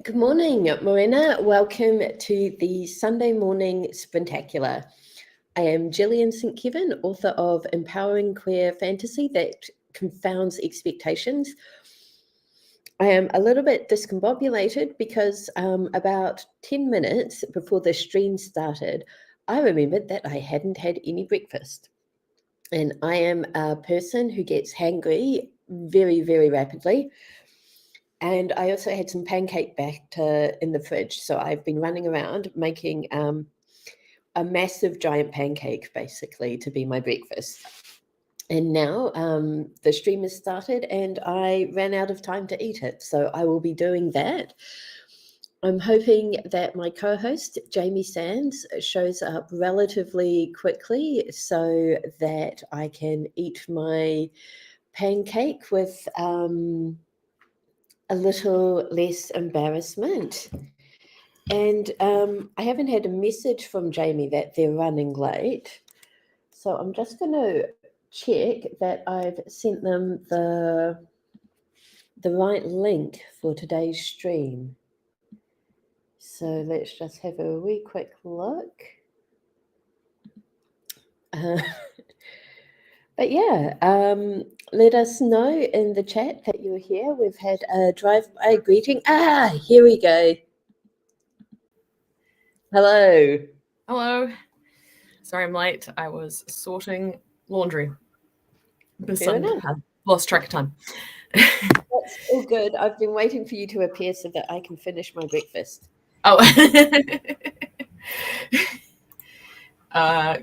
Good morning, Morena. Welcome to the Sunday morning Sprintacular. I am Gillian St. Kevern, author of Empowering Queer Fantasy That Confounds Expectations. I am a little bit discombobulated because about 10 minutes before the stream started, I remembered that I hadn't had any breakfast. And I am a person who gets hangry very, very rapidly. And I also had some pancake batter in the fridge. So I've been running around making a massive giant pancake, basically, to be my breakfast. And now the stream has started and I ran out of time to eat it. So I will be doing that. I'm hoping that my co-host, Jamie Sands, shows up relatively quickly so that I can eat my pancake with a little less embarrassment. And I haven't had a message from Jamie that they're running late. So I'm just going to check that I've sent them the right link for today's stream. So let's just have a wee quick look. But yeah, let us know in the chat that you're here. We've had a drive-by greeting. Here we go. Hello. Hello. Sorry I'm late. I was sorting laundry. Fair enough. I lost track of time. That's all good. I've been waiting for you to appear so that I can finish my breakfast. Oh.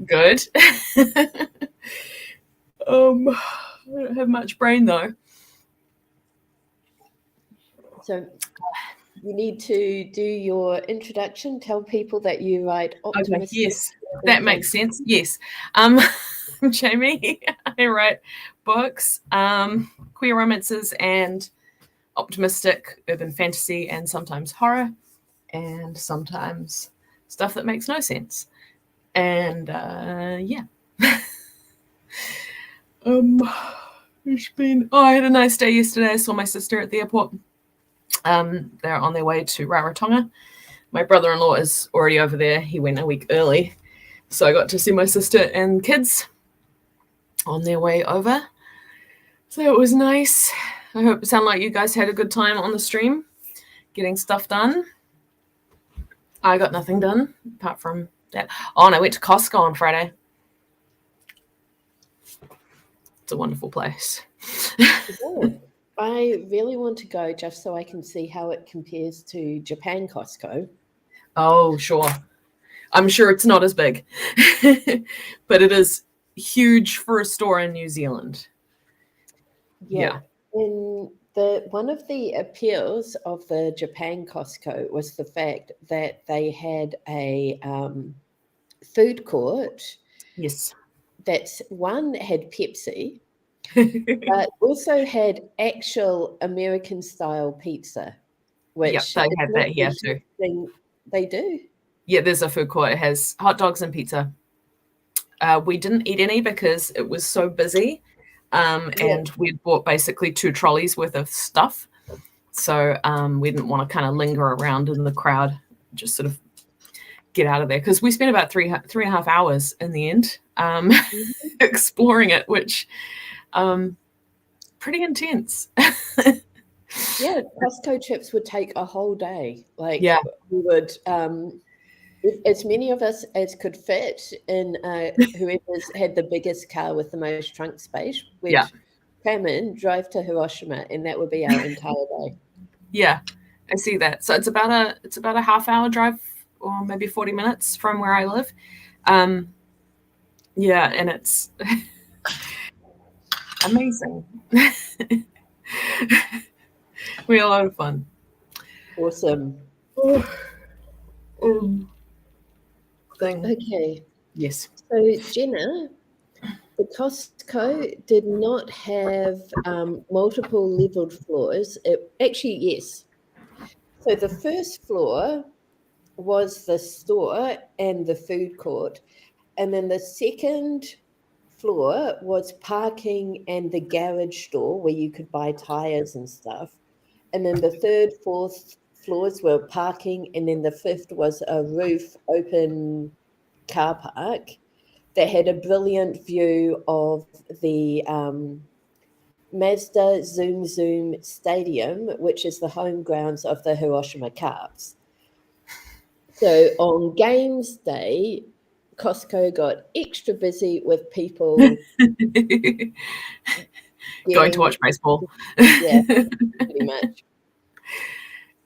Good. I don't have much brain though. So you need to do your introduction. Tell people that you write optimistic. Okay, yes, that makes sense. Yes. I'm Jamie. I write books, queer romances and optimistic urban fantasy and sometimes horror and sometimes stuff that makes no sense. And yeah. I had a nice day yesterday. I saw my sister at the airport. They're on their way to Rarotonga. My brother-in-law is already over there. He went a week early. So I got to see my sister and kids on their way over. So it was nice. I hope it sounded like you guys had a good time on the stream, getting stuff done. I got nothing done apart from that. Oh, and I went to Costco on Friday. It's a wonderful place. I really want to go just so I can see how it compares to Japan Costco. Oh, sure. I'm sure it's not as big, but it is huge for a store in New Zealand. Yeah. In one of the appeals of the Japan Costco was the fact that they had a food court. Yes. That's one had Pepsi, but also had actual American style pizza, which they have that here too. They do. Yeah, there's a food court. It has hot dogs and pizza. We didn't eat any because it was so busy. And we'd bought basically 2 trolleys worth of stuff. So we didn't want to kind of linger around in the crowd, just sort of get out of there. Because we spent about 3.5 hours in the end exploring it, which pretty intense. Yeah, Costco trips would take a whole day. We would, as many of us as could fit in whoever's had the biggggest car with the most trunk space, we'd cram in, drive to Hiroshima, and that would be our entire day. Yeah, I see that. So it's about a half-hour drive, or maybe 40 minutes from where I live. Yeah, and it's amazing. We had a lot of fun. Awesome. Okay. Yes. So Jenna, the Costco did not have multiple leveled floors. Actually, yes. So the first floor was the store and the food court. And then the second floor was parking and the garage store where you could buy tires and stuff. And then the third, fourth, floors were parking, and then the fifth was a roof open car park that had a brilliant view of the Mazda Zoom Zoom Stadium, which is the home grounds of the Hiroshima Carps. So on games day, Costco got extra busy with people going to watch baseball. Yeah, pretty much.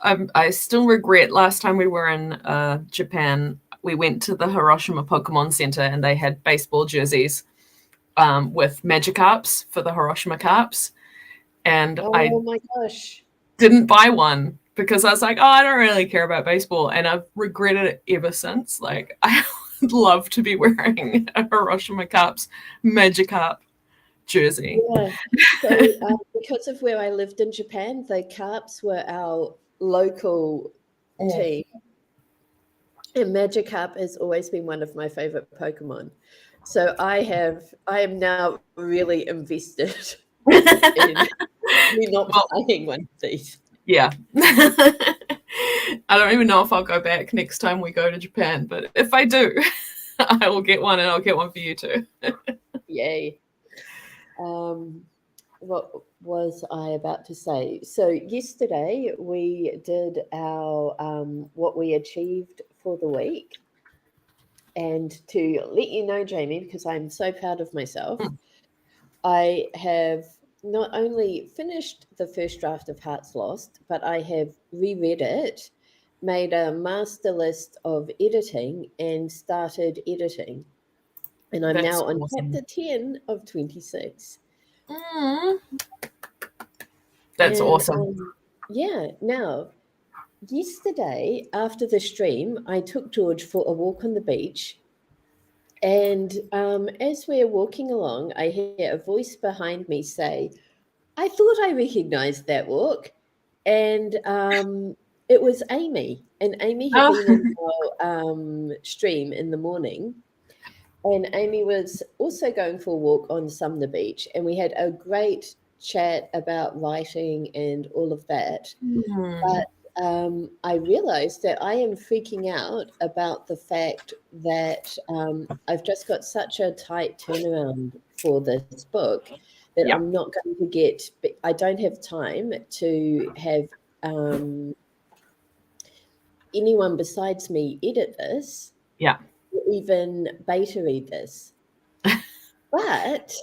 I still regret last time we were in Japan, we went to the Hiroshima Pokemon Center and they had baseball jerseys with Magikarps for the Hiroshima Carps. And I Oh my gosh. didn't buy one because I was like, oh, I don't really care about baseball. And I've regretted it ever since. Like, I would love to be wearing a Hiroshima Carps Magikarp jersey. Yeah. So because of where I lived in Japan, the Carps were our local team. And Magikarp has always been one of my favorite Pokemon. So I am now really invested in me not buying one of these. Yeah. I don't even know if I'll go back next time we go to Japan, but if I do, I will get one, and I'll get one for you too. Yay. What was I about to say? So yesterday we did our what we achieved for the week. And to let you know, Jamie, because I'm so proud of myself, I have not only finished the first draft of Hearts Lost, but I have reread it, made a master list of editing, and started editing. And I'm now on chapter 10 of 26. That's awesome. Yeah. Now, yesterday after the stream, I took George for a walk on the beach. And as we're walking along, I hear a voice behind me say, I thought I recognized that walk. And it was Amy. And Amy had been in our stream in the morning. And Amy was also going for a walk on Sumner Beach. And we had a great chat about writing and all of that. But I realized that I am freaking out about the fact that I've just got such a tight turnaround for this book that I'm not going to get, I don't have time to have anyone besides me edit this. Yeah. Or even beta read this. But,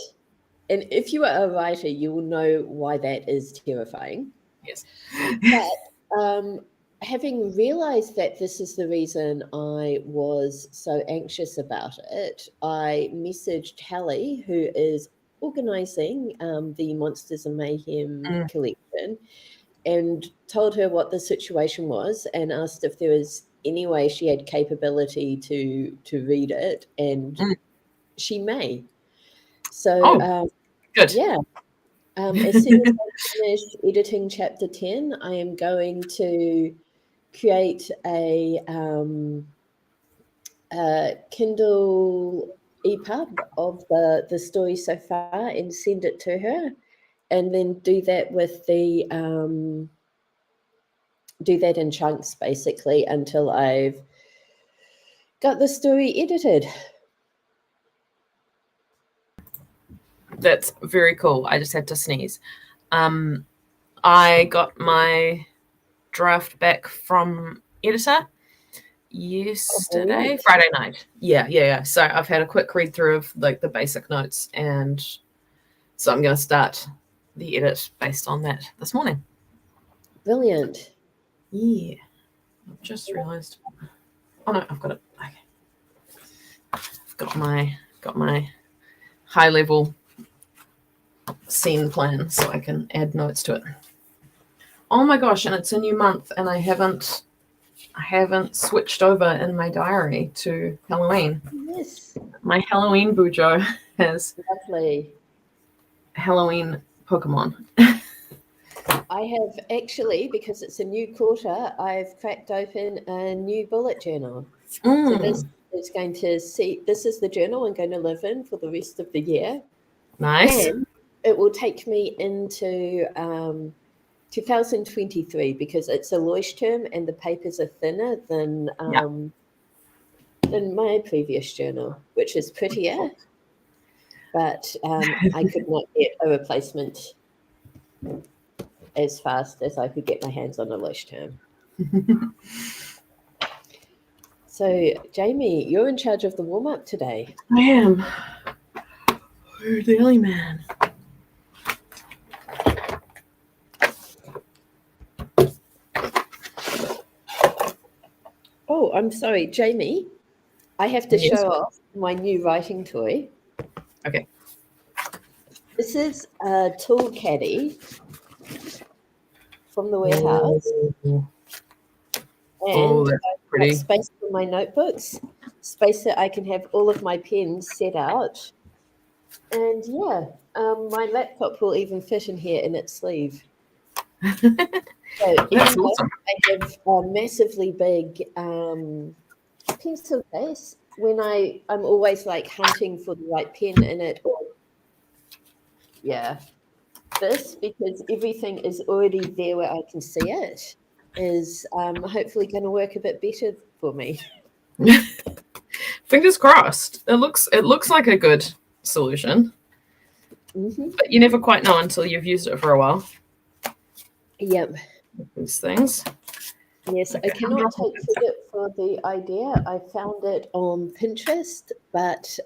and if you are a writer, you will know why that is terrifying. Yes. But having realized that this is the reason I was so anxious about it, I messaged Hallie, who is organizing the Monsters and Mayhem collection, and told her what the situation was and asked if there was any way she had capability to read it, and she may. So good. Yeah. As soon as I finish editing chapter 10, I am going to create a Kindle EPUB of the story so far and send it to her, and then do that with the do that in chunks basically until I've got the story edited. That's very cool. I just had to sneeze. I got my draft back from editor yesterday, Friday night. Yeah. So I've had a quick read through of like the basic notes, and so I'm going to start the edit based on that this morning. Brilliant. Yeah. I've just realized. Oh no, I've got it. Okay. I've got my high level scene plan so I can add notes to it. Oh my gosh, and it's a new month and I haven't switched over in my diary to Halloween. Yes. My Halloween bujo has Lovely. Halloween Pokemon. I have actually, because it's a new quarter, I've cracked open a new bullet journal. So this is going to this is the journal I'm going to live in for the rest of the year. Nice. And it will take me into 2023, because it's a Loish term and the papers are thinner than my previous journal, which is prettier, but I could not get a replacement as fast as I could get my hands on a Loish term. So, Jamie, you're in charge of the warm-up today. I am. Oh, the alley man. Oh, I'm sorry, Jamie. I have to show off my new writing toy. Okay. This is a tool caddy from the warehouse. And that's I've pretty. got space for my notebooks, space that I can have all of my pens set out. And my laptop will even fit in here in its sleeve. So That's awesome. I have a massively big pencil case. When I'm always like hunting for the right pen in it, or this, because everything is already there where I can see it, is hopefully going to work a bit better for me. Fingers crossed. It looks like a good solution, but you never quite know until you've used it for a while. Yep. These things. Yes, I cannot take credit for the idea. I found it on Pinterest, but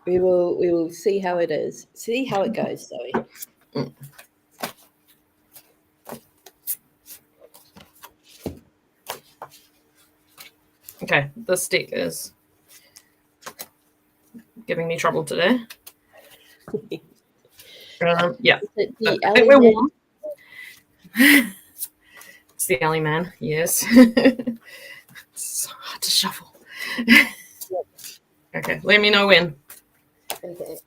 we will see how it is. See how it goes. Sorry. Okay, this stick is giving me trouble today. Yeah, I think we're warm. It's the alley man, yes. It's so hard to shuffle. Okay, let me know when. Okay.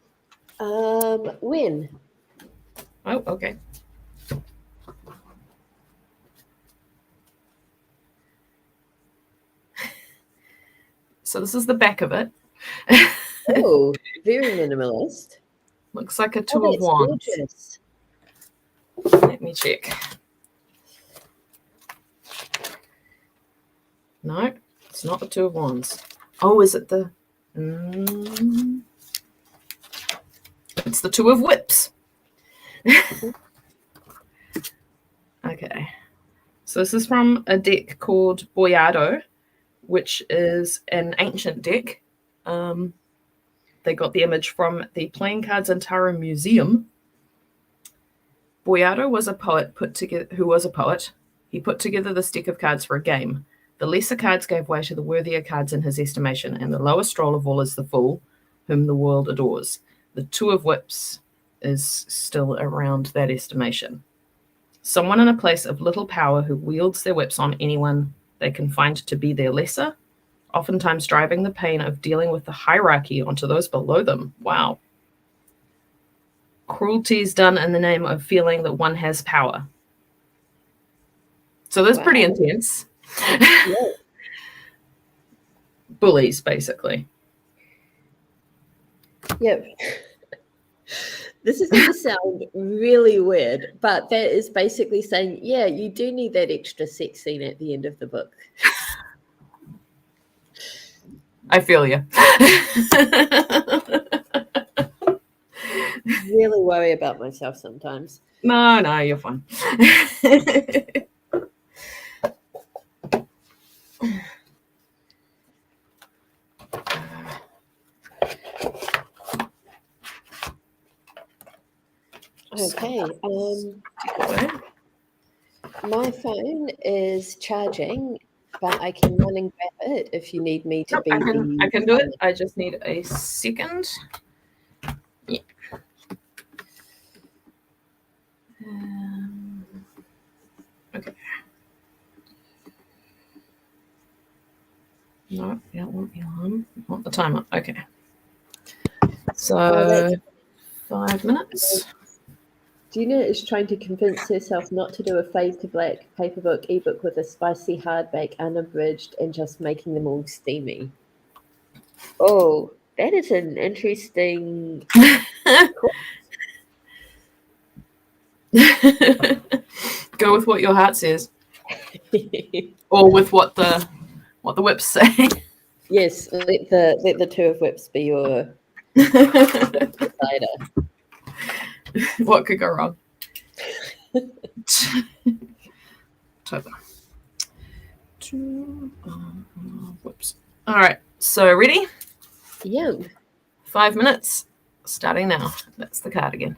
When? Oh, okay. So this is the back of it. Oh, very minimalist. Looks like a two of wands. Gorgeous. Let me check. No, it's not the two of wands. Oh, is it the... It's the two of whips. Okay. So this is from a deck called Boyardo, which is an ancient deck. They got the image from the Playing Cards and Tarot Museum. Boyardo was a poet who was a poet. He put together this deck of cards for a game. The lesser cards gave way to the worthier cards in his estimation, and the lowest roll of all is the fool, whom the world adores. The two of whips is still around that estimation. Someone in a place of little power who wields their whips on anyone they can find to be their lesser, oftentimes driving the pain of dealing with the hierarchy onto those below them. Wow. Cruelty is done in the name of feeling that one has power. So that's pretty intense. Yeah. Bullies, basically. Yep. This is going to sound really weird, but that is basically saying, yeah, you do need that extra sex scene at the end of the book. I feel you. Really worry about myself sometimes. No, you're fine. Okay. My phone is charging, but I can run and grab it if you need me to be. I can do it. I just need a second. Yeah. Okay. No, you don't want the alarm. You want the timer. Okay. So 5 minutes. Gina is trying to convince herself not to do a fade to black paperbook ebook with a spicy hardback unabridged and just making them all steamy. Oh, That is an interesting. Go with what your heart says, or with what the whips say. Yes, let the two of whips be your decider. What could go wrong? Toba. Whoops. All right. So ready? Yeah. 5 minutes. Starting now. That's the card again.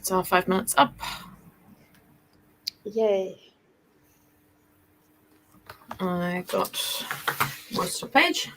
So 5 minutes up. Yay. I got most of the page.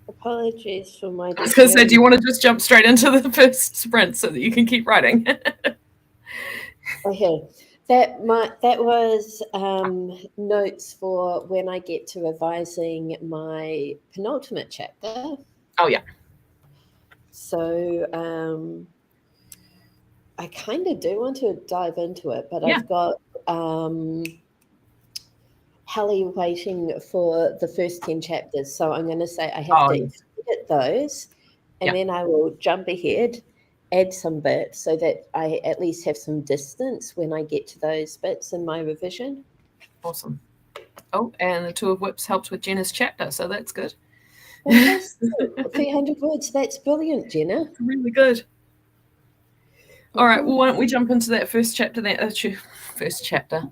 Apologies for my. I was going to say, do you want to just jump straight into the first sprint so that you can keep writing? Okay, that was notes for when I get to revising my penultimate chapter. Oh yeah. So I kind of do want to dive into it, but Yeah. I've got Hallie waiting for the first 10 chapters. So I'm going to say I have to edit those, and then I will jump ahead, add some bits so that I at least have some distance when I get to those bits in my revision. Awesome. Oh, and the Two of Whips helped with Jenna's chapter, so that's good. Fantastic. 300 words. That's brilliant, Jenna. Really good. All right, well, why don't we jump into that first chapter then? First chapter.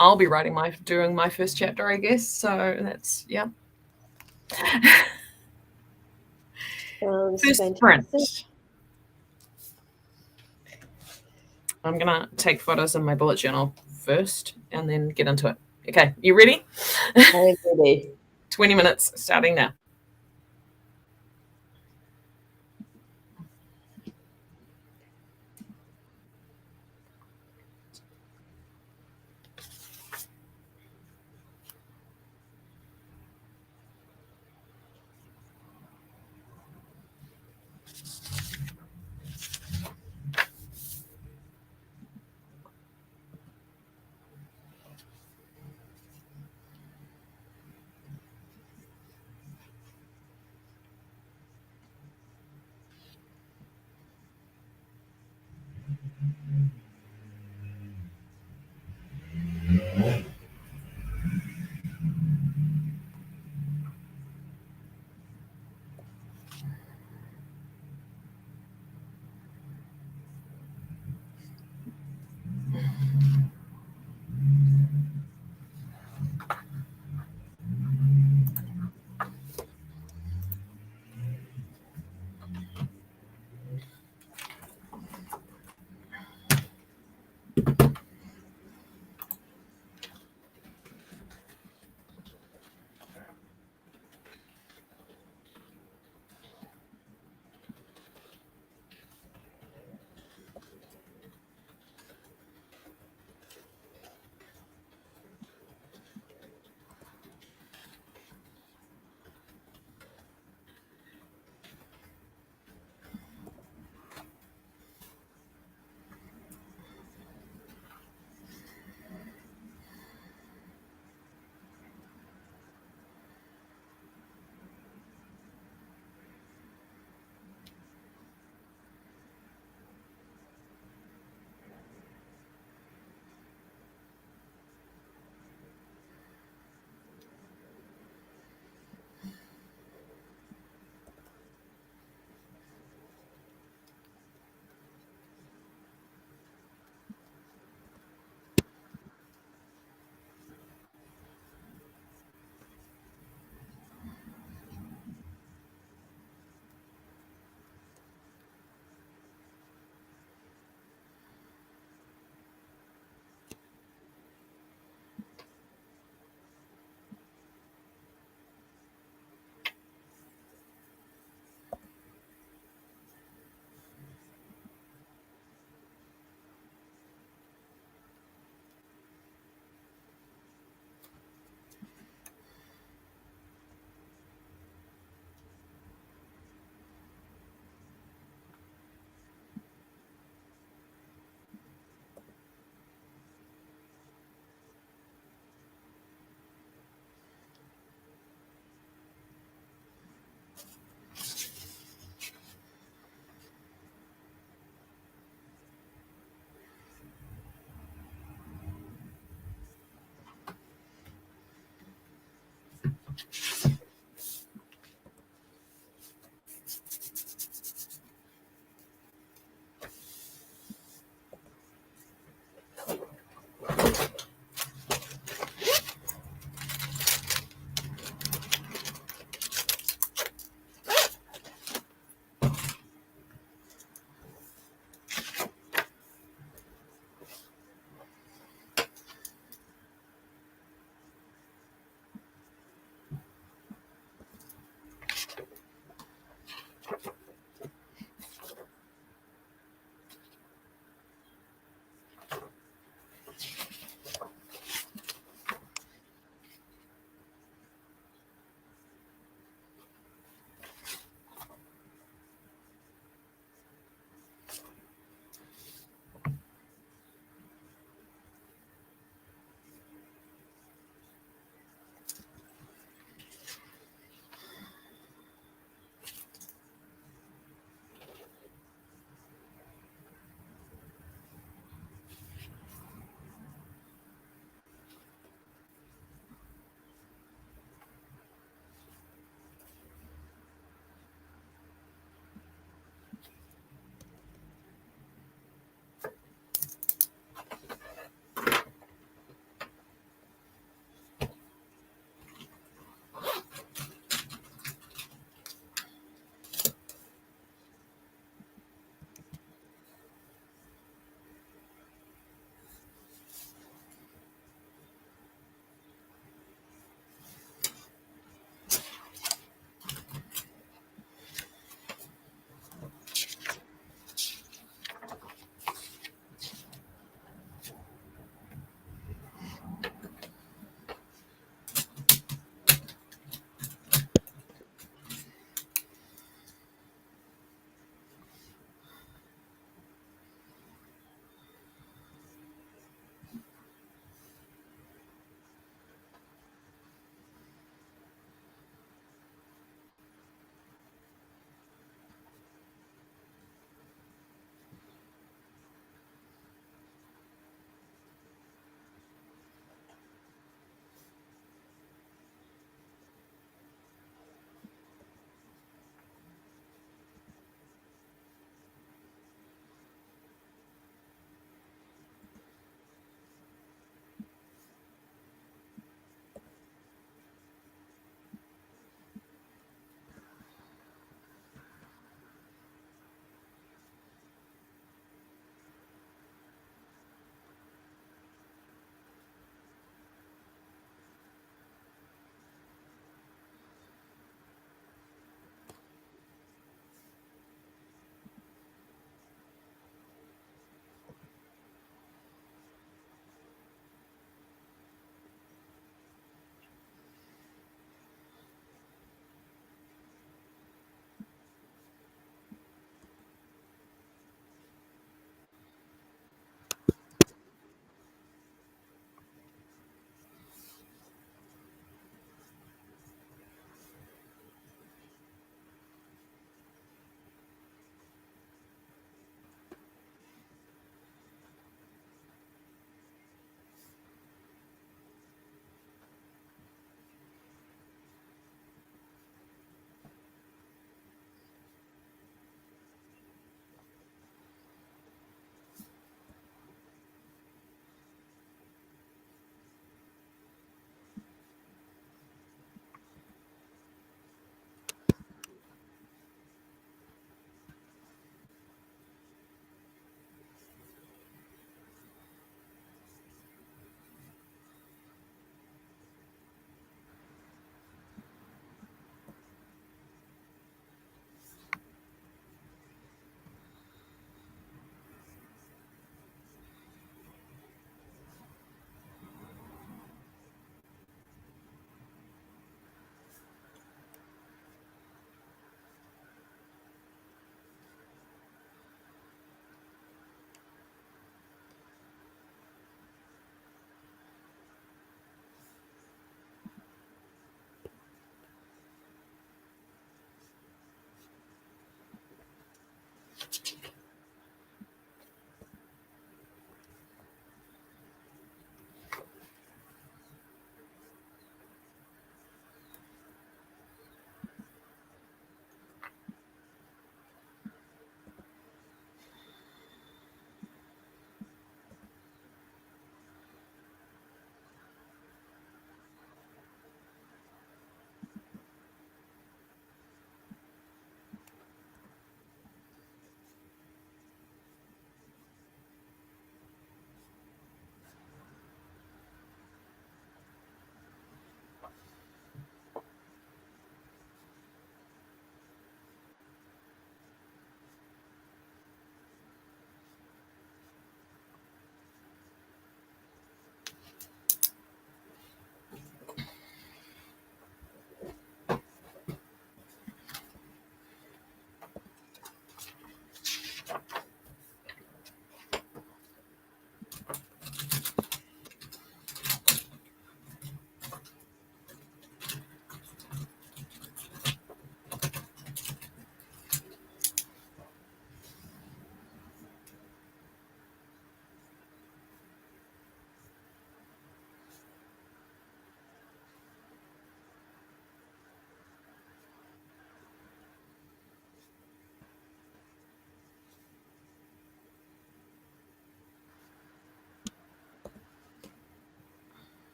I'll be doing my first chapter, I guess. So that's, yeah. First sprint. I'm going to take photos in my bullet journal first and then get into it. Okay, you ready? I'm ready. 20 minutes starting now.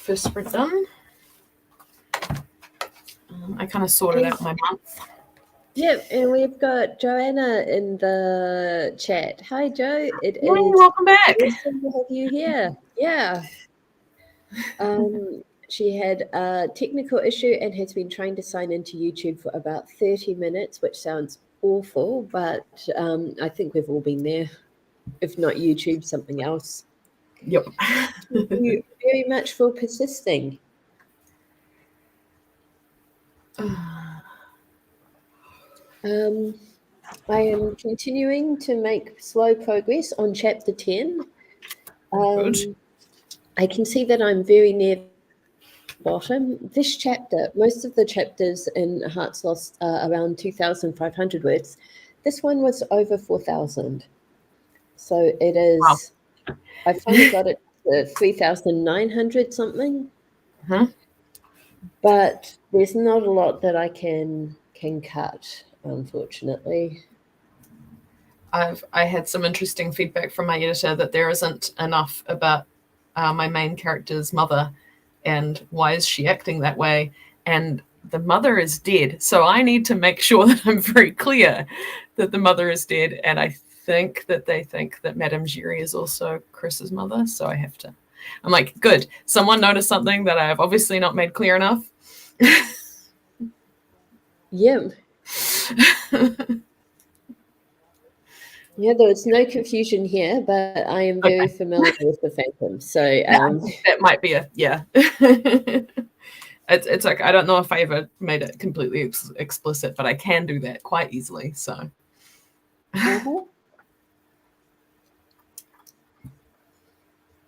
first sprint done. I kind of sorted out my month. Yep, and we've got Joanna in the chat. Hi, Joe. It is Welcome back. awesome to have you here. Yeah. She had a technical issue and has been trying to sign into YouTube for about 30 minutes, which sounds awful, but I think we've all been there. If not YouTube, something else. Yep. Thank you very much for persisting. I am continuing to make slow progress on chapter 10. Good. I can see that I'm very near the bottom. This chapter, most of the chapters in Hearts Lost are around 2,500 words. This one was over 4,000. So it is, wow. I finally got it to 3,900 something. Uh-huh. But there's not a lot that I can cut, unfortunately. I had some interesting feedback from my editor that there isn't enough about my main character's mother and why is she acting that way, and the mother is dead, so I need to make sure that I'm very clear that the mother is dead, and I think that they think that Madame Giry is also Chris's mother, so I have to, I'm like, good, someone noticed something that I've obviously not made clear enough. Yeah. Yeah, there was no confusion here, but I am very familiar with the Phantom. So that might be it's like, I don't know if I ever made it completely explicit, but I can do that quite easily. So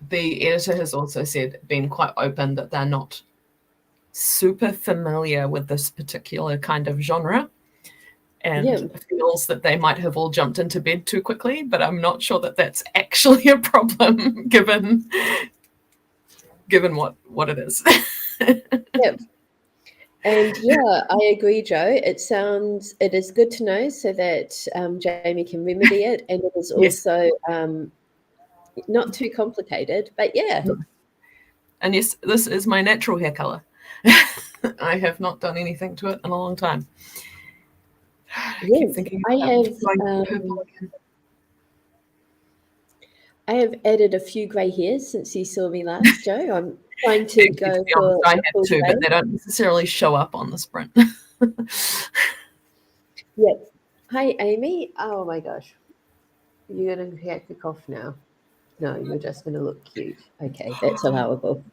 the editor has also been quite open that they're not super familiar with this particular kind of genre, and feels that they might have all jumped into bed too quickly, but I'm not sure that that's actually a problem given what it is. Yep. And yeah, I agree, Joe. It is good to know so that Jamie can remedy it, and it is also not too complicated, but yeah. And yes, this is my natural hair color. I have not done anything to it in a long time. Yes, I have added a few grey hairs since you saw me last, Joe. I'm trying to go for. I have too, but they don't necessarily show up on the sprint. Yep. Hi, Amy. Oh my gosh, you're gonna have to cough now. No, you're just gonna look cute. Okay, that's allowable.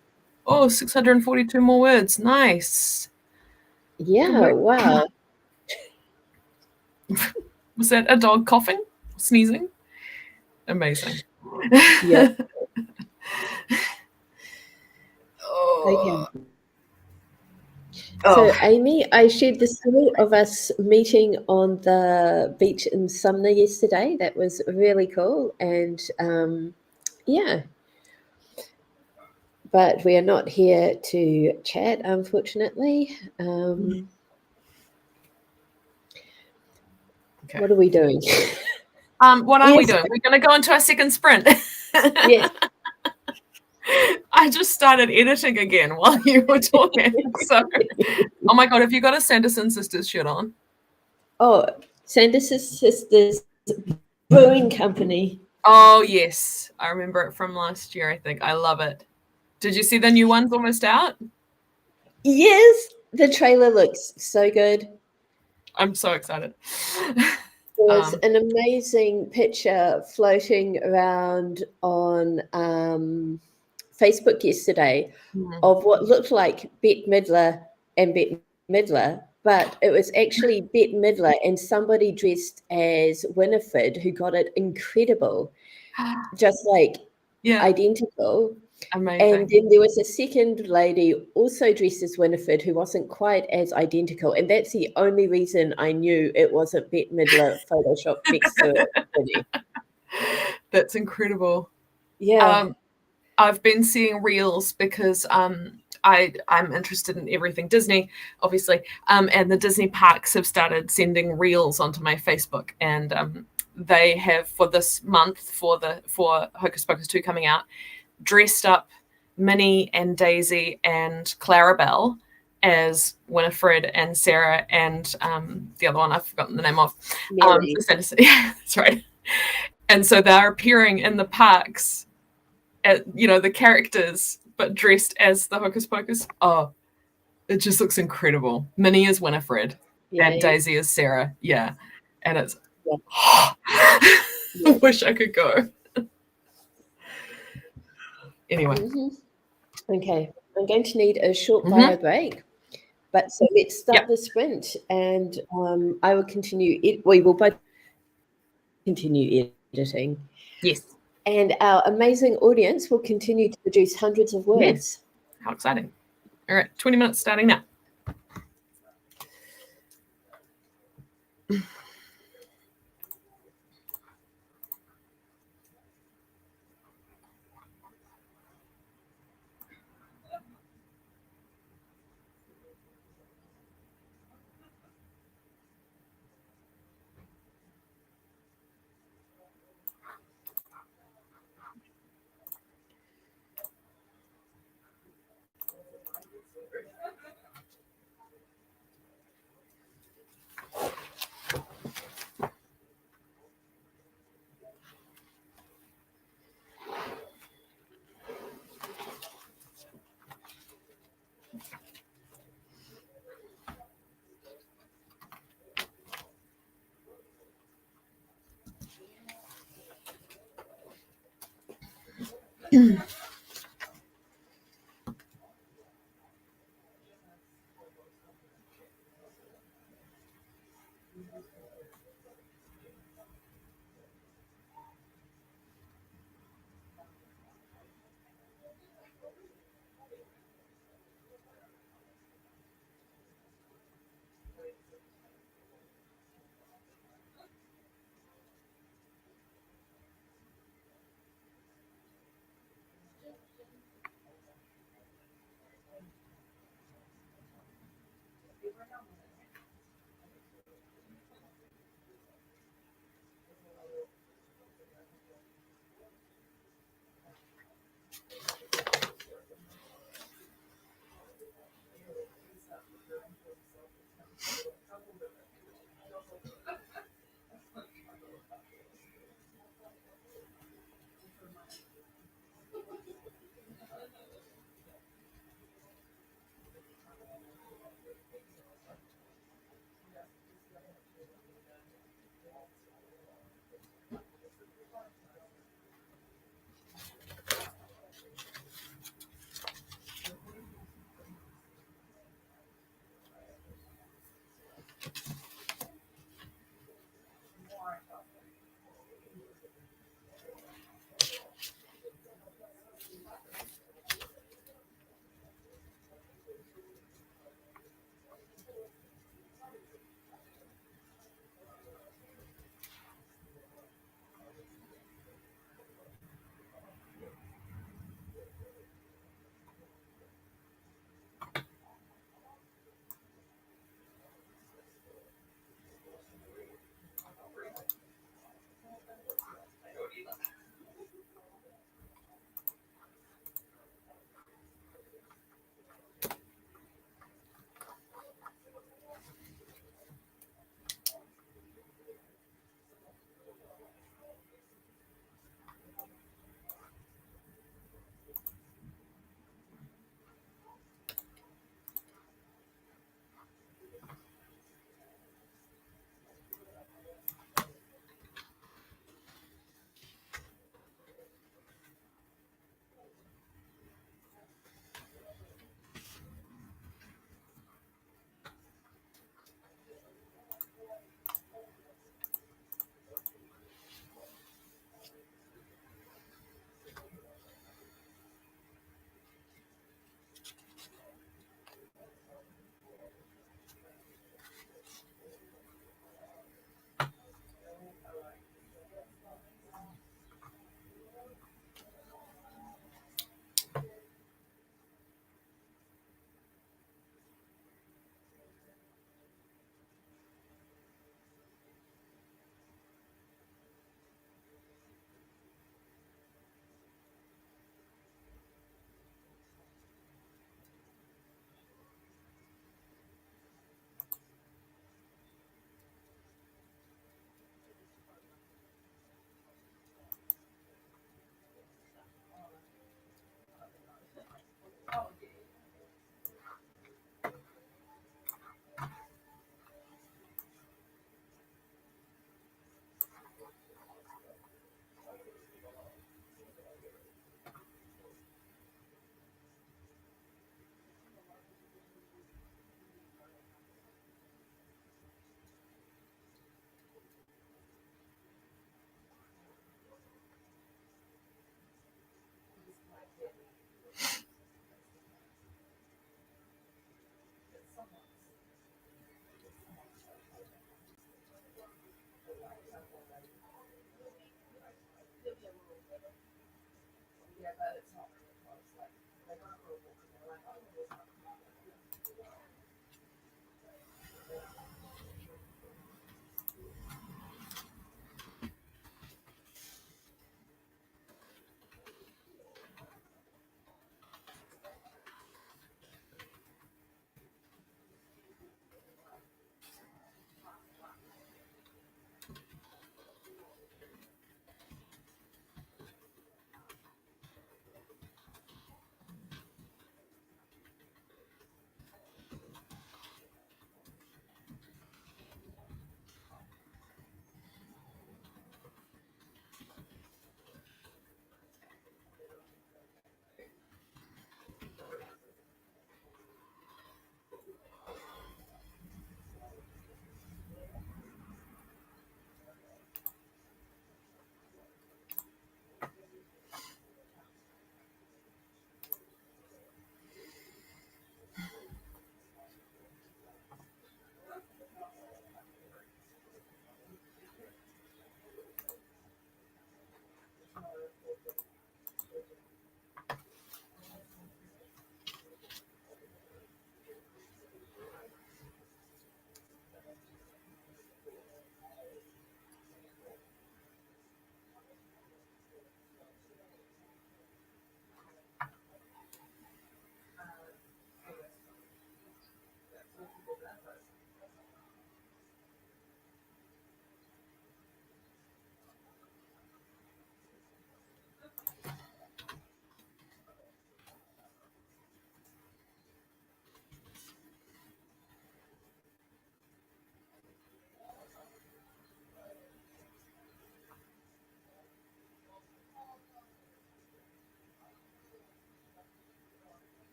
Oh, 642 more words. Nice. Yeah. Wow. Was that a dog coughing, sneezing? Amazing. Yeah. Oh. Okay. So, Amy, I shared the story of us meeting on the beach in Sumner yesterday. That was really cool. And yeah. But we are not here to chat, unfortunately. Okay. What are we doing? What are we doing? We're going to go into our second sprint. Yes. I just started editing again while you were talking. So, oh my God, have you got a Sanderson Sisters shirt on? Oh, Sanderson Sisters Brewing Company. Oh, yes. I remember it from last year, I think. I love it. Did you see the new one's almost out? Yes. The trailer looks so good. I'm so excited. There was an amazing picture floating around on Facebook yesterday of what looked like Bette Midler and Bette Midler, but it was actually Bette Midler and somebody dressed as Winifred who got it incredible, just like identical. Amazing. And then there was a second lady also dressed as Winifred who wasn't quite as identical, and that's the only reason I knew it wasn't Bette Midler Photoshop next to it. That's incredible. Yeah. I've been seeing reels because I'm interested in everything Disney, obviously, and the Disney parks have started sending reels onto my Facebook, and they have for this month for Hocus Pocus 2 coming out, dressed up Minnie and Daisy and Clarabelle as Winifred and Sarah and the other one I've forgotten the name of. Mary. Yeah, that's right. And so they're appearing in the parks at, the characters, but dressed as the Hocus Pocus. Oh, it just looks incredible. Minnie is Winifred and Daisy is Sarah. Yeah. And it's, I wish I could go. Anyway. Okay, I'm going to need a short bio break. But so let's start the sprint, and I will continue it. We will both continue editing. Yes. And our amazing audience will continue to produce hundreds of words. Yes. How exciting. All right, 20 minutes starting now.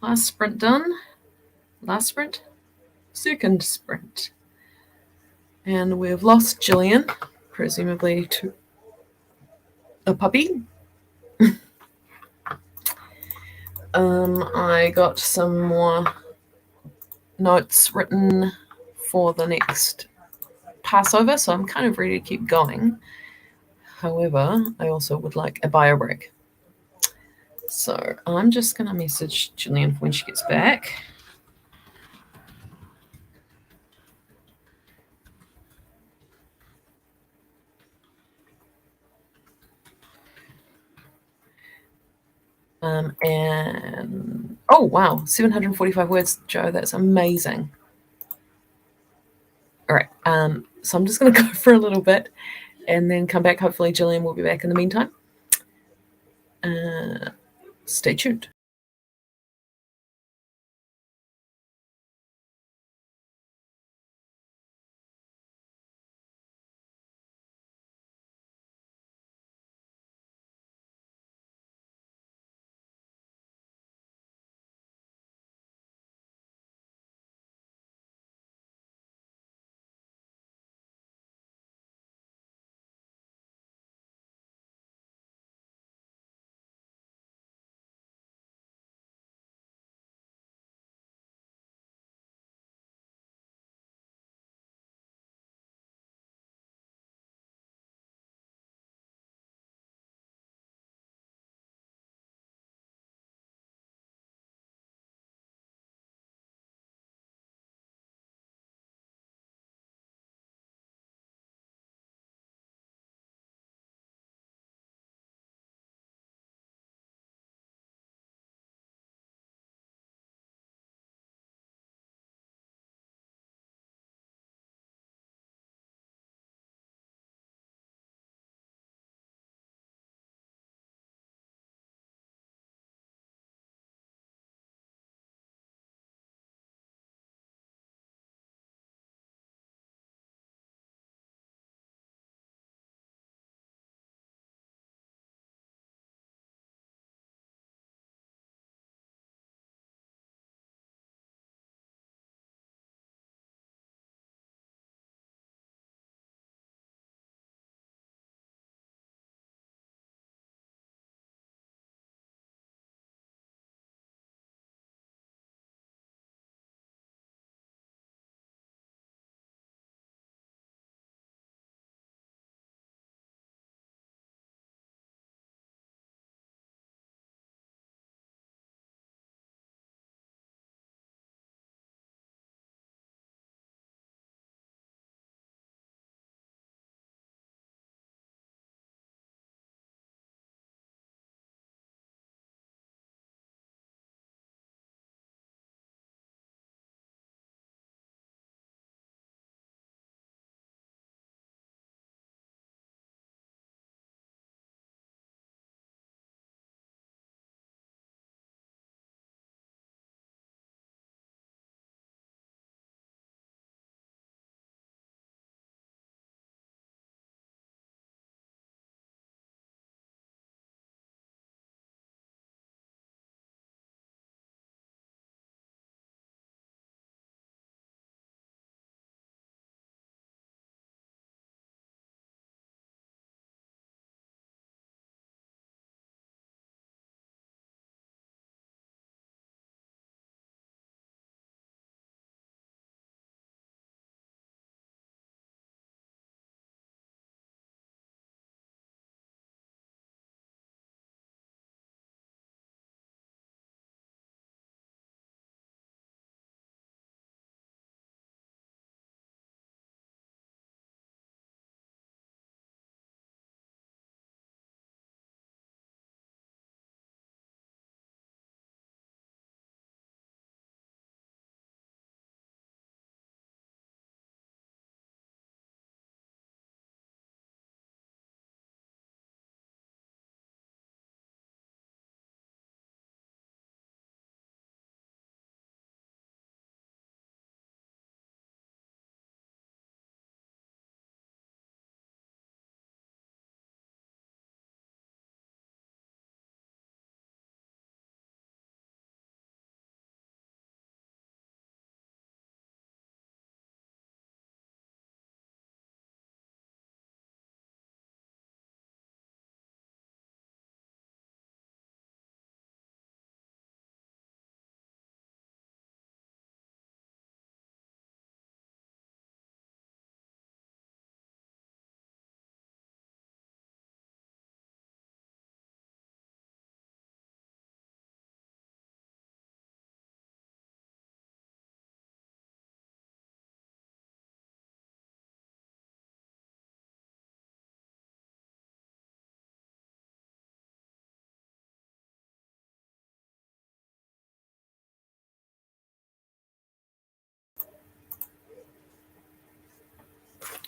Last sprint done. Last sprint. Second sprint. And we've lost Gillian, presumably to a puppy. I got some more notes written for the next Passover, so I'm kind of ready to keep going. However, I also would like a bio break. So I'm just going to message Gillian when she gets back. And oh wow, 745 words, Joe. That's amazing. All right. So I'm just going to go for a little bit and then come back. Hopefully, Gillian will be back in the meantime. Stay tuned.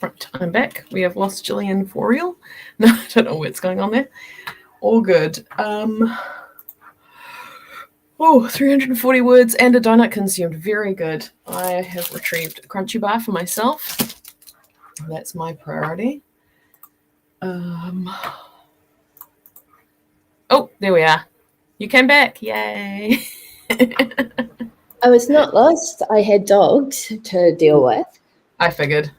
Right, I'm back. We have lost Gillian for real. No, I don't know what's going on there. All good. 340 words and a donut consumed. Very good. I have retrieved a crunchy bar for myself. That's my priority. Oh, there we are. You came back. Yay. I was not lost. I had dogs to deal with. I figured.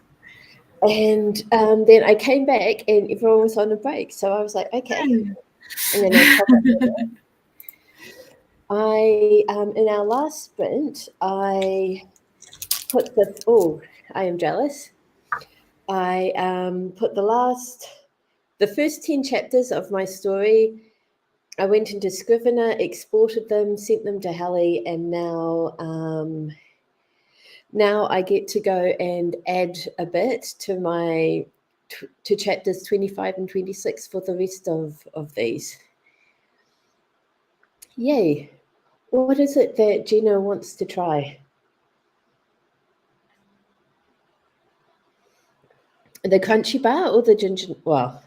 And then I came back and everyone was on a break. So I was like, okay. And then I pop up in our last sprint, I put I am jealous. I put the first 10 chapters of my story. I went into Scrivener, exported them, sent them to Hallie, and now I get to go and add a bit to to chapters 25 and 26 for the rest of these. Yay. What is it that Gina wants to try? The crunchy bar or the ginger? Well,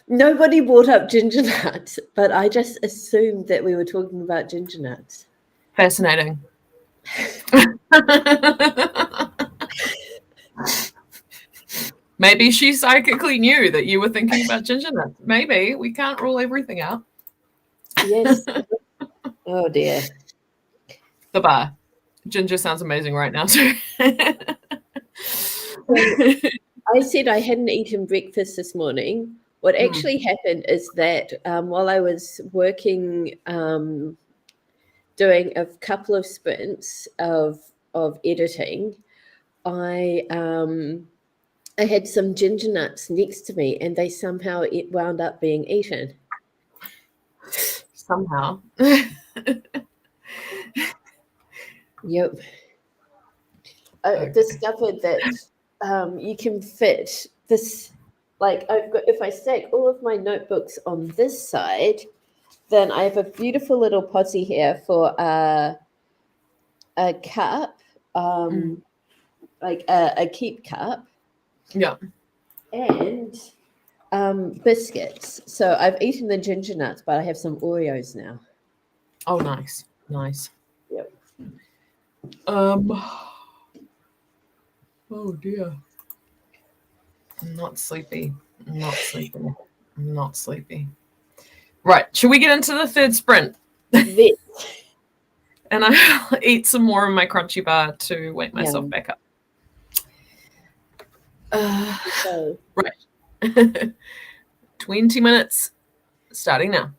nobody brought up ginger nuts, but I just assumed that we were talking about ginger nuts. Fascinating. Maybe she psychically knew that you were thinking about ginger nuts. Maybe. We can't rule everything out. Yes. Oh, dear. The bar. Ginger sounds amazing right now, too. I said I hadn't eaten breakfast this morning. What actually happened is that while I was working, doing a couple of sprints of editing, I had some ginger nuts next to me, and they somehow wound up being eaten. Somehow. Yep. I discovered that you can fit this, like if I stack all of my notebooks on this side, then I have a beautiful little potsy here for a cup, like a keep cup. Yeah. And biscuits. So I've eaten the ginger nuts, but I have some Oreos now. Oh, nice. Nice. Yep. Oh dear. I'm not sleepy. Not sleepy. Right. Should we get into the third sprint? This. And I'll eat some more of my crunchy bar to wake myself back up. Right. 20 minutes starting now.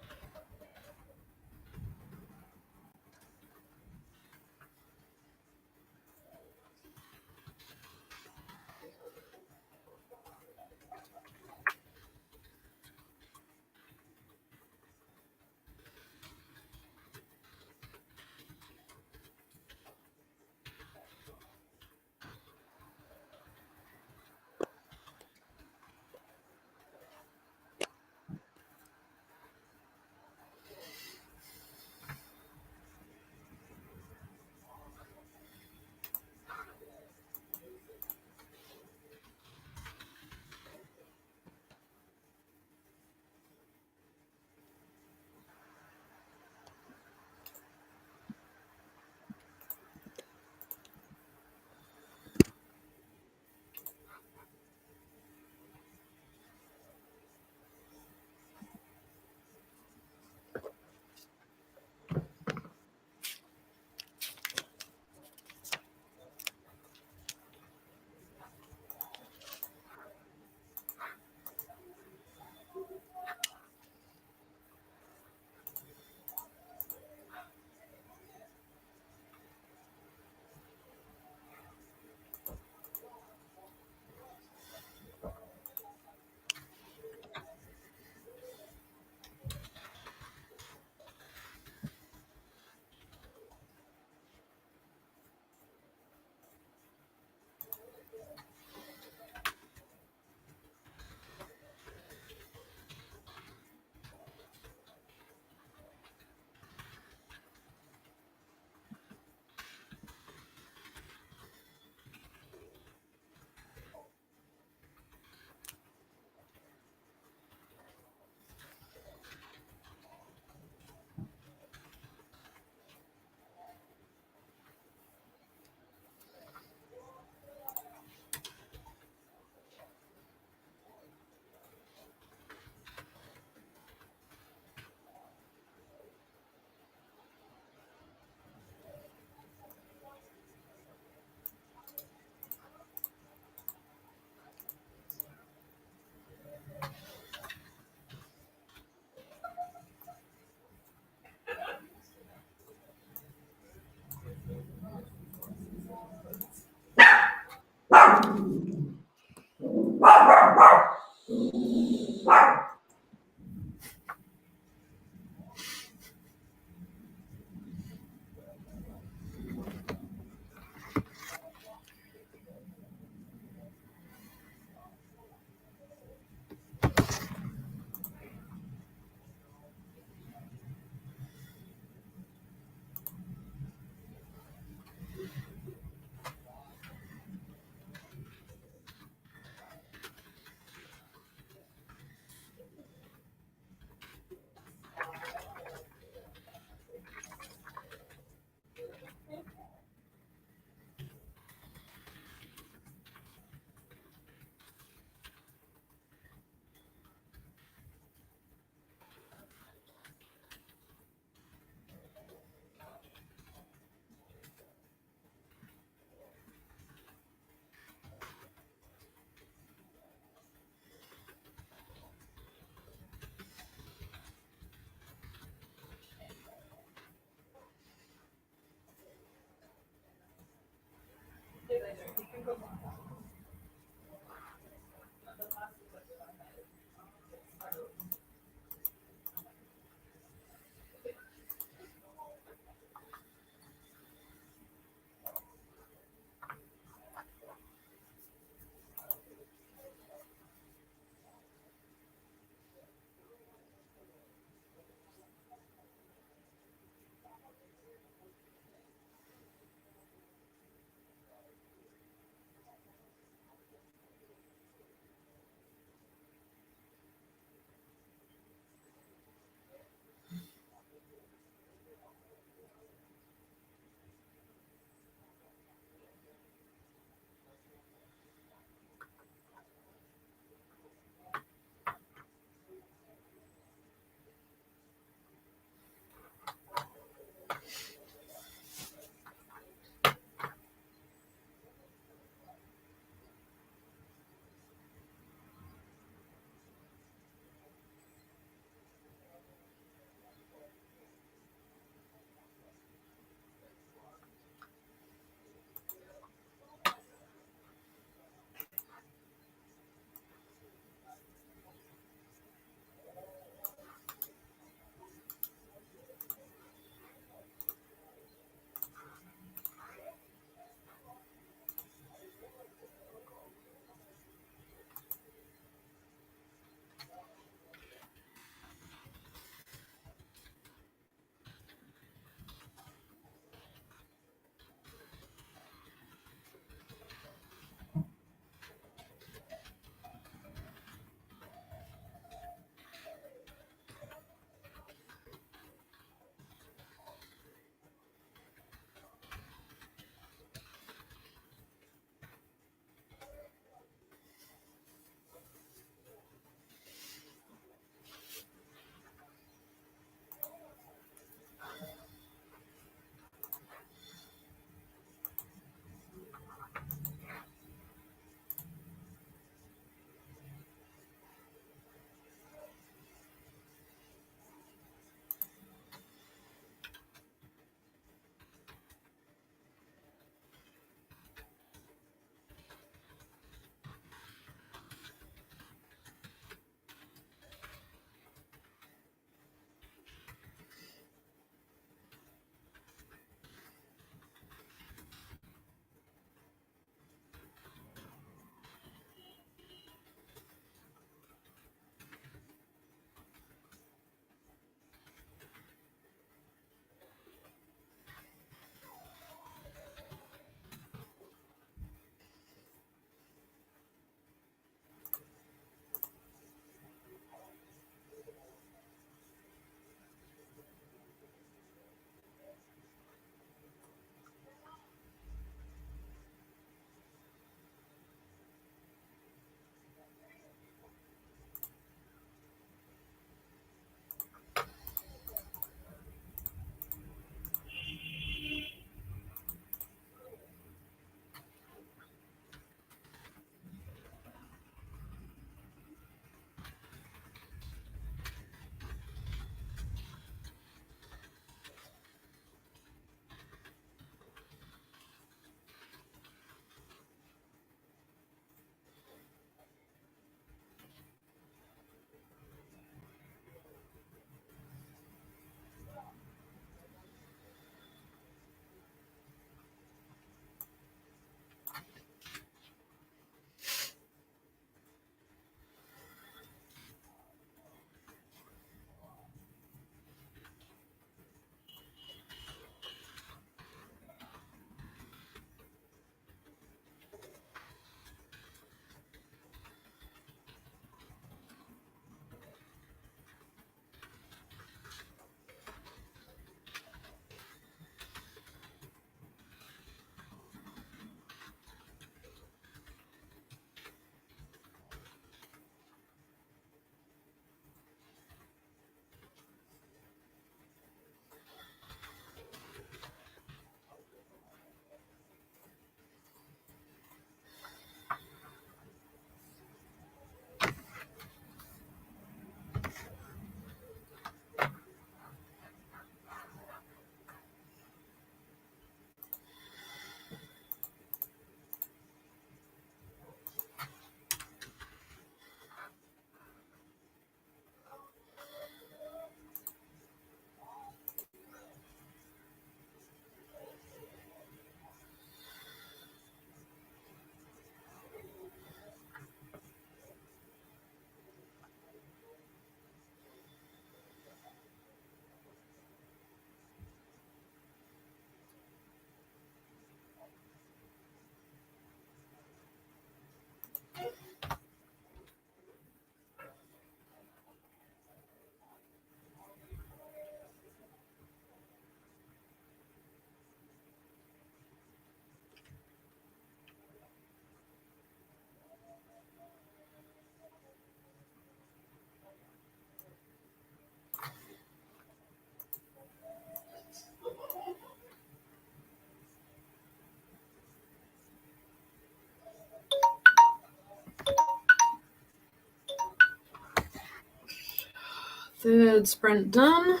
Third sprint done.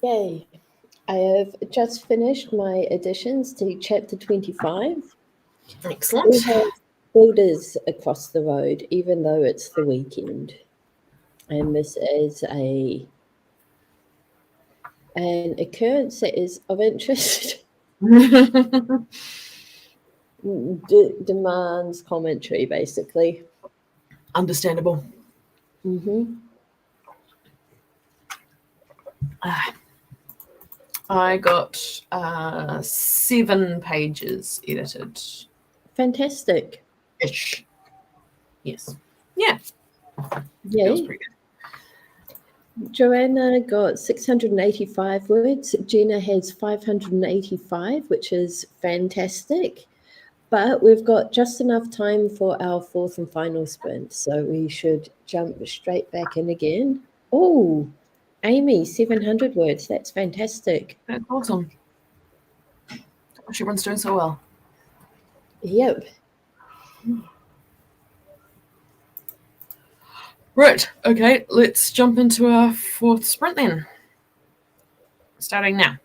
Yay. I have just finished my additions to chapter 25. Excellent. We have builders across the road, even though it's the weekend. And this is an occurrence that is of interest, demands commentary, basically. Understandable. I got 7 pages edited. Fantastic. Ish. Yes. Yeah. Yay. It was pretty good. Joanna got 685 words. Gina has 585, which is fantastic. But we've got just enough time for our fourth and final sprint, so we should jump straight back in again. Oh, Amy, 700 words. That's fantastic. That's awesome. Everyone's doing so well. Yep. Right. Okay. Let's jump into our fourth sprint then. Starting now.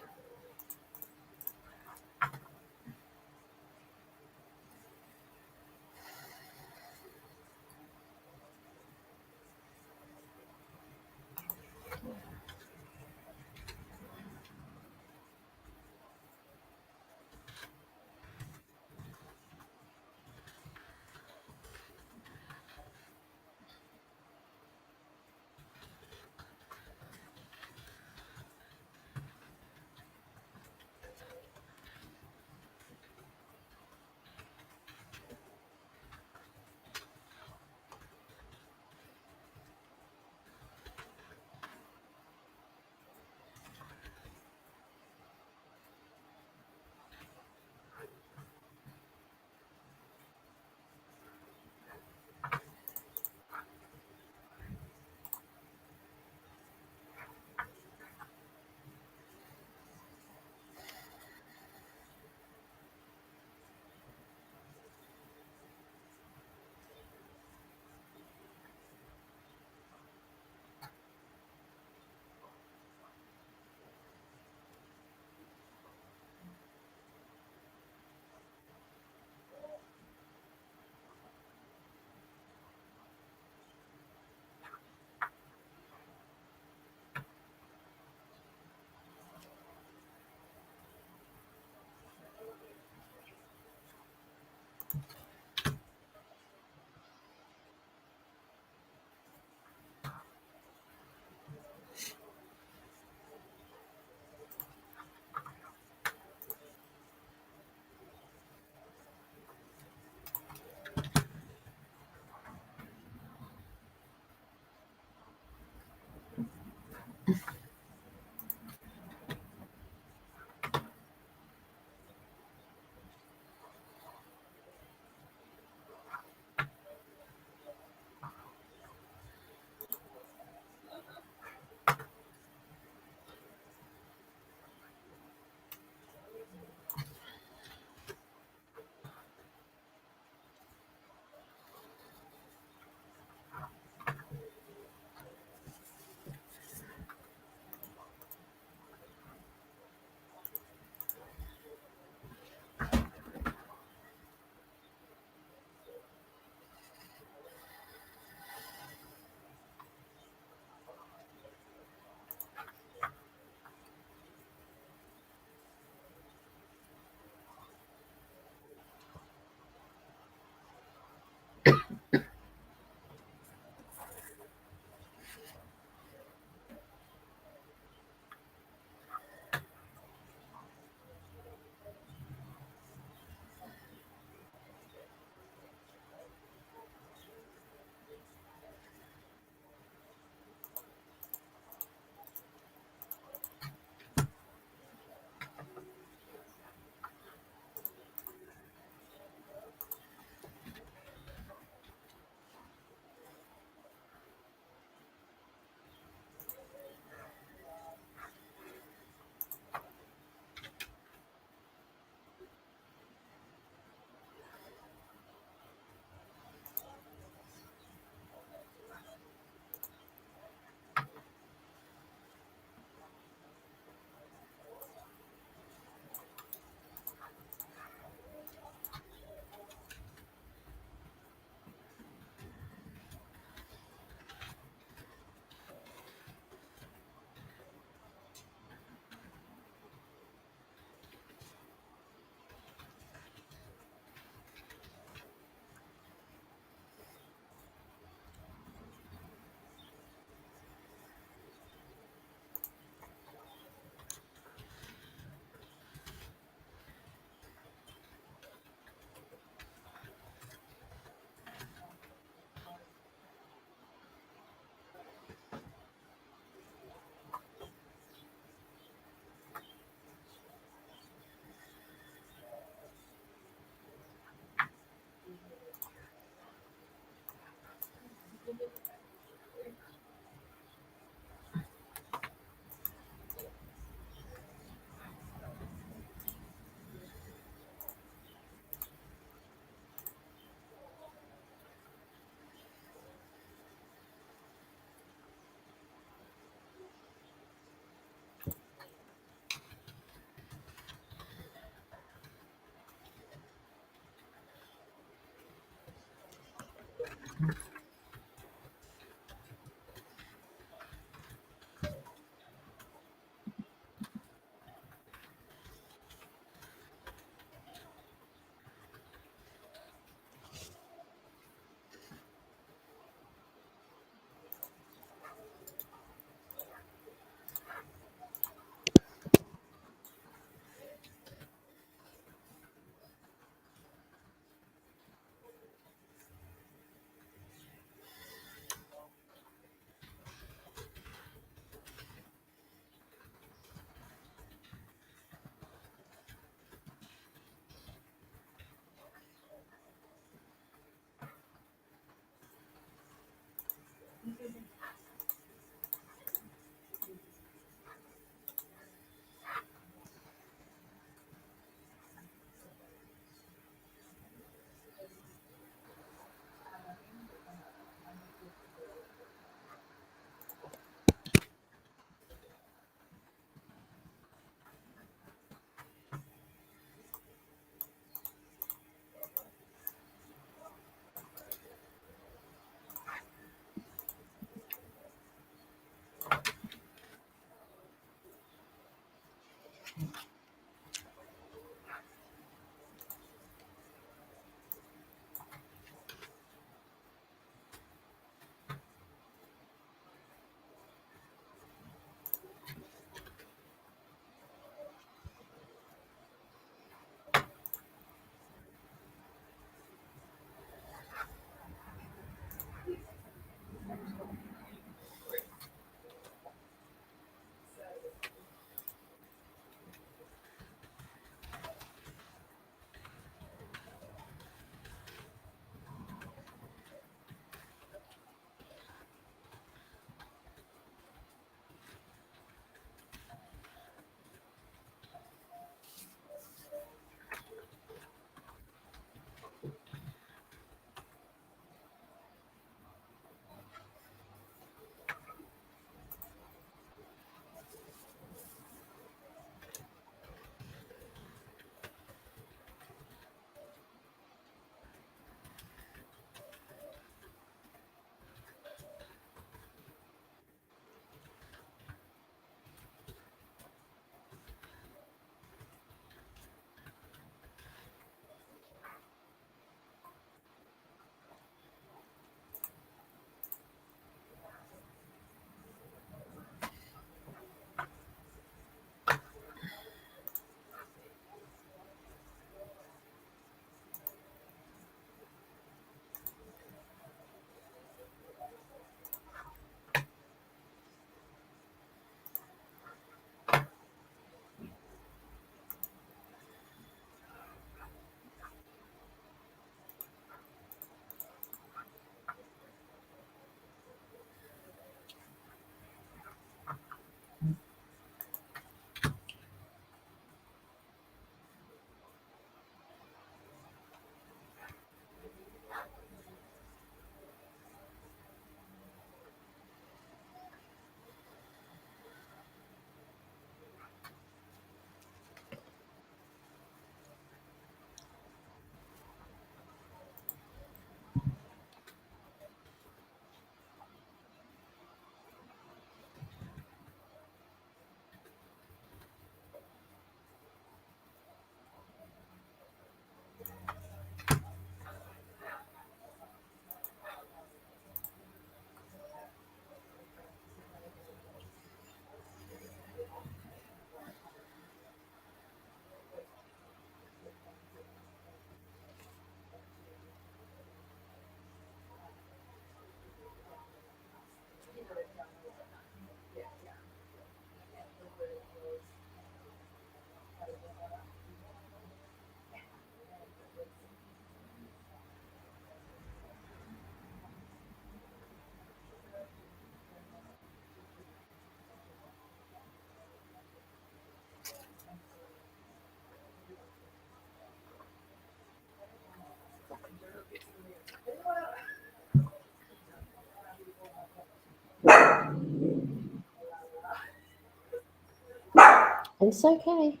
It's okay.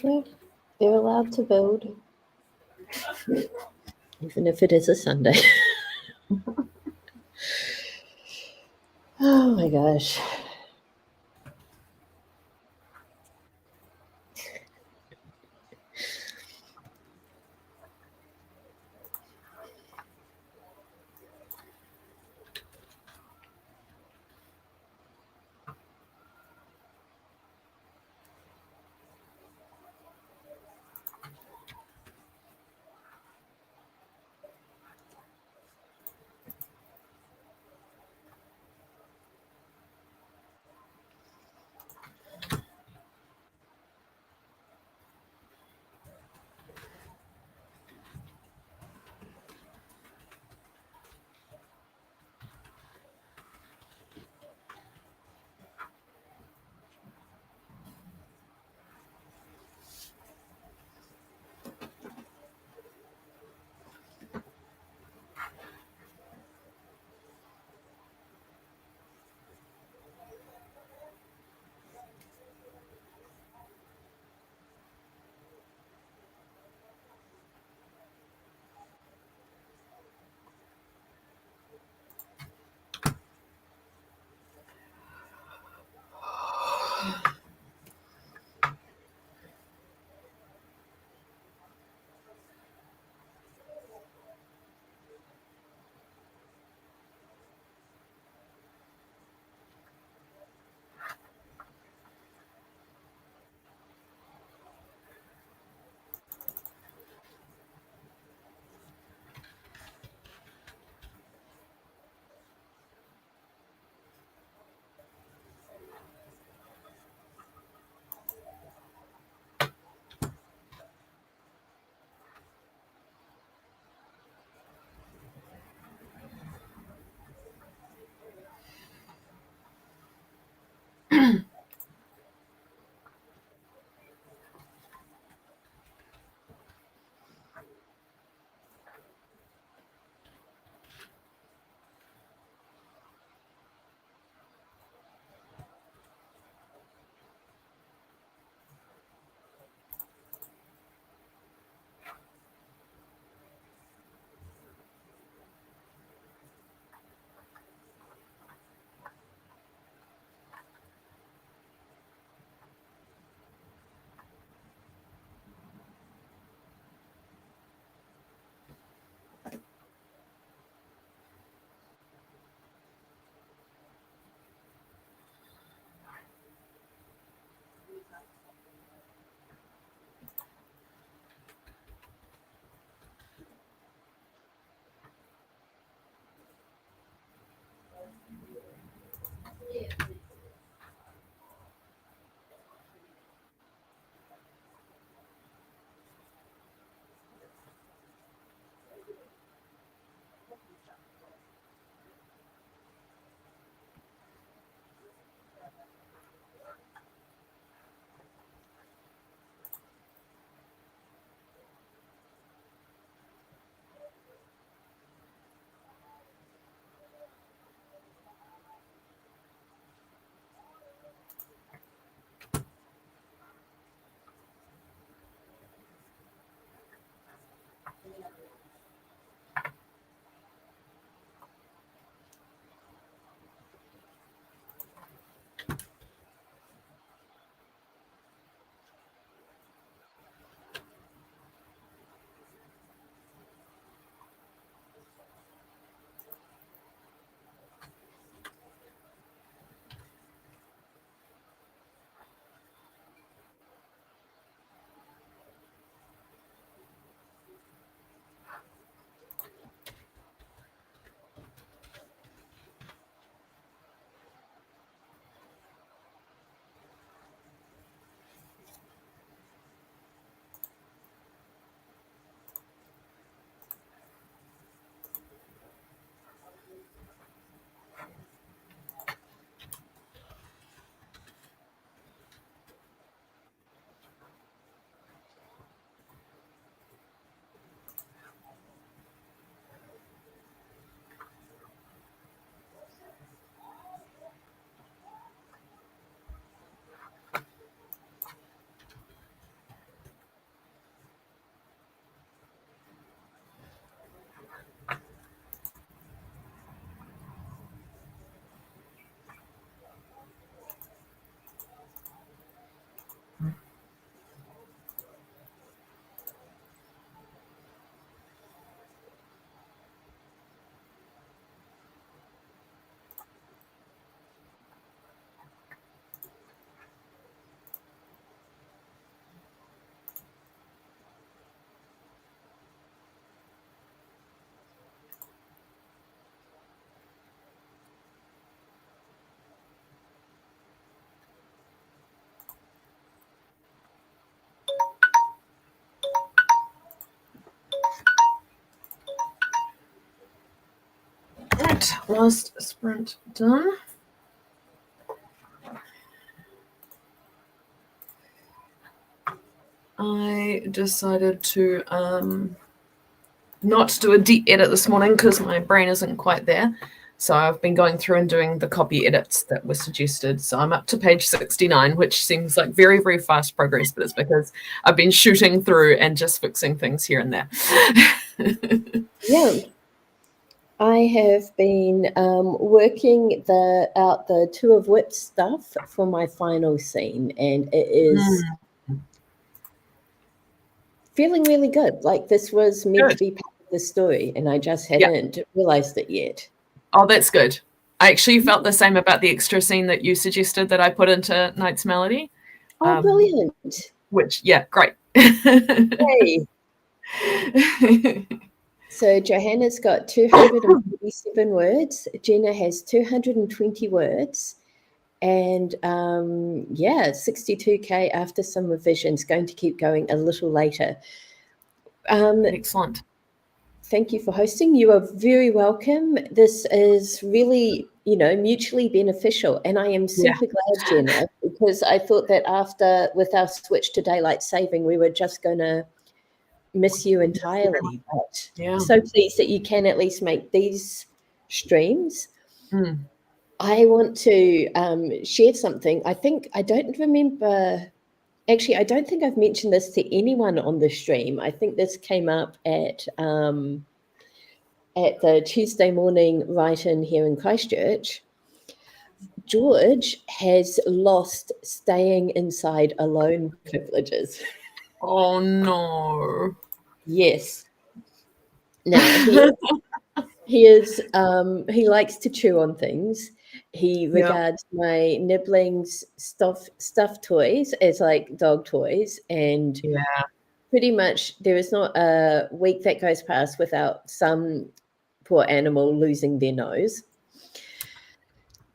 Yeah, they're allowed to build. Even if it is a Sunday. Oh my gosh. right, last sprint done. I decided to not do a deep edit this morning because my brain isn't quite there. So I've been going through and doing the copy edits that were suggested. So I'm up to page 69, which seems like very, very fast progress, but it's because I've been shooting through and just fixing things here and there. Yeah. I have been working out the Two of Whips stuff for my final scene, and it is feeling really good. Like this was meant to be part of the story, and I just hadn't realized it yet. Oh, that's good. I actually felt the same about the extra scene that you suggested that I put into Night's Melody. Oh, brilliant. Which, yeah, great. Yay. So Johanna's got 247 words. Jenna has 220 words. And 62K after some revisions, going to keep going a little later. Excellent. Thank you for hosting. You are very welcome. This is really, mutually beneficial. And I am super glad, Jenna, because I thought that with our switch to daylight saving, we were just going to miss you entirely. But so pleased that you can at least make these streams. I want to share something. I don't think I've mentioned this to anyone on the stream. I think this came up at the Tuesday morning write-in here in Christchurch. George has lost staying inside alone privileges. Oh no. Yes. Now he likes to chew on things. He regards my nibblings stuffed toys as like dog toys, and pretty much there is not a week that goes past without some poor animal losing their nose.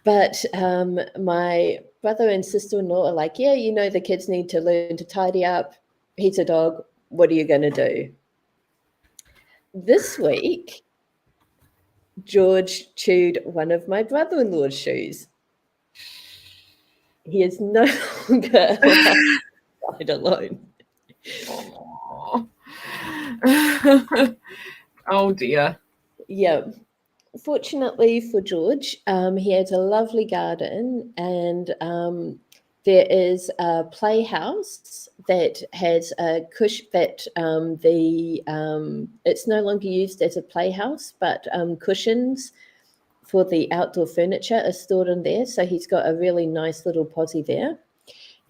But my brother and sister-in-law are like, the kids need to learn to tidy up. He's a dog. What are you going to do? This week, George chewed one of my brother-in-law's shoes. He is no longer allowed alone. Oh dear. Yeah. Fortunately for George, he has a lovely garden, and there is a playhouse that has a cushion that it's no longer used as a playhouse, but cushions for the outdoor furniture are stored in there. So he's got a really nice little posse there.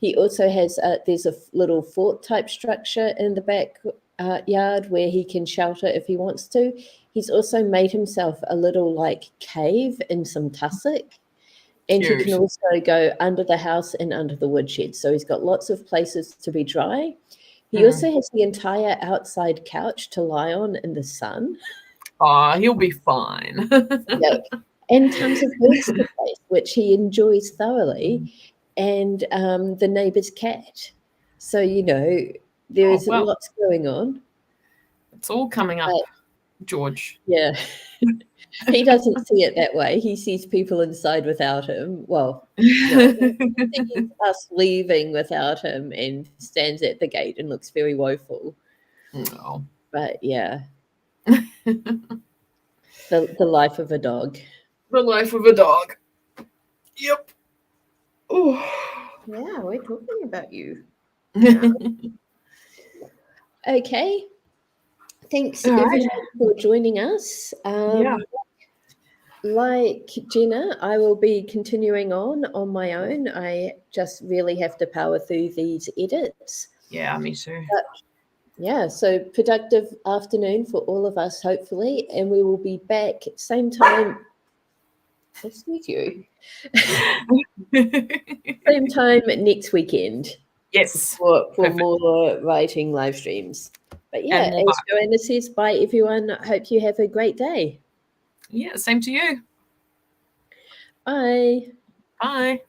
He also has there's a little fort type structure in the back yard where he can shelter if he wants to. He's also made himself a little like cave in some tussock, and he can also go under the house and under the woodshed. So he's got lots of places to be dry. He also has the entire outside couch to lie on in the sun. Oh, he'll be fine. And tons of birds to play, which he enjoys thoroughly, and the neighbour's cat. So, there is lots going on. It's all coming up, George. Yeah. He doesn't see it that way. He sees people inside without him. Well, no, he sees us leaving without him and stands at the gate and looks very woeful. No. But yeah. The life of a dog. The life of a dog. Yep. Oh. Yeah, we're talking about you. Okay. Thanks everyone for joining us. Like Jenna, I will be continuing on my own. I just really have to power through these edits. Yeah, me too. But, so productive afternoon for all of us, hopefully, and we will be back same time. Excuse you. Same time next weekend. Yes. For more writing live streams. But as Joanna says, bye everyone. Hope you have a great day. Yeah, same to you. Bye. Bye.